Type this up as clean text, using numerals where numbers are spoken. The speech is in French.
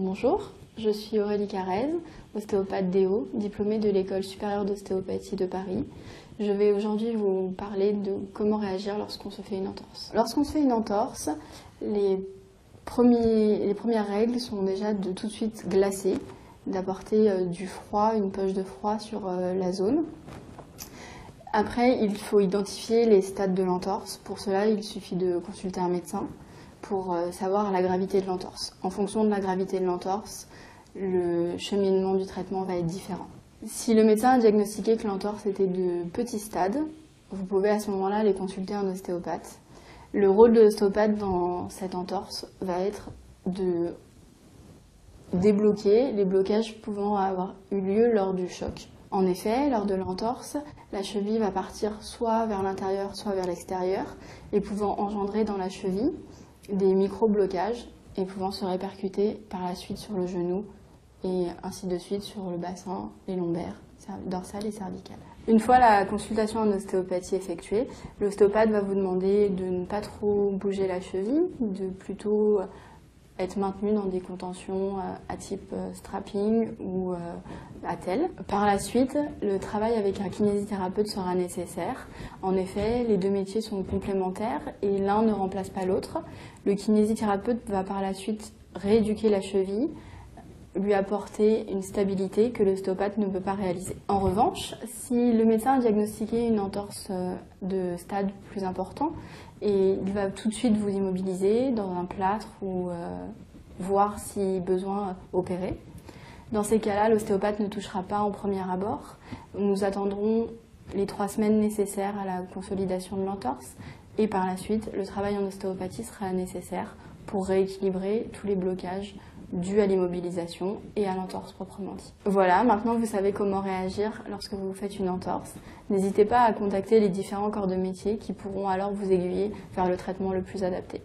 Bonjour, je suis Aurélie Carrez, ostéopathe DO, diplômée de l'École supérieure d'ostéopathie de Paris. Je vais aujourd'hui vous parler de comment réagir lorsqu'on se fait une entorse. Lorsqu'on se fait une entorse, les premières règles sont déjà de tout de suite glacer, d'apporter du froid, une poche de froid sur la zone. Après, il faut identifier les stades de l'entorse. Pour cela, il suffit de consulter un médecin pour savoir la gravité de l'entorse. En fonction de la gravité de l'entorse, le cheminement du traitement va être différent. Si le médecin a diagnostiqué que l'entorse était de petits stades, vous pouvez à ce moment-là aller consulter un ostéopathe. Le rôle de l'ostéopathe dans cette entorse va être de débloquer les blocages pouvant avoir eu lieu lors du choc. En effet, lors de l'entorse, la cheville va partir soit vers l'intérieur, soit vers l'extérieur, et pouvant engendrer dans la cheville des micro-blocages et pouvant se répercuter par la suite sur le genou et ainsi de suite sur le bassin, les lombaires, dorsales et cervicales. Une fois la consultation en ostéopathie effectuée, l'ostéopathe va vous demander de ne pas trop bouger la cheville, de plutôt être maintenu dans des contentions à type strapping ou attelle. Par la suite, le travail avec un kinésithérapeute sera nécessaire. En effet, les deux métiers sont complémentaires et l'un ne remplace pas l'autre. Le kinésithérapeute va par la suite rééduquer la cheville, lui apporter une stabilité que l'ostéopathe ne peut pas réaliser. En revanche, si le médecin a diagnostiqué une entorse de stade plus important, et il va tout de suite vous immobiliser dans un plâtre ou voir si besoin opérer. Dans ces cas-là, l'ostéopathe ne touchera pas en premier abord. Nous attendrons les 3 semaines nécessaires à la consolidation de l'entorse et par la suite, le travail en ostéopathie sera nécessaire pour rééquilibrer tous les blocages dus à l'immobilisation et à l'entorse proprement dit. Voilà, maintenant vous savez comment réagir lorsque vous faites une entorse. N'hésitez pas à contacter les différents corps de métier qui pourront alors vous aiguiller vers le traitement le plus adapté.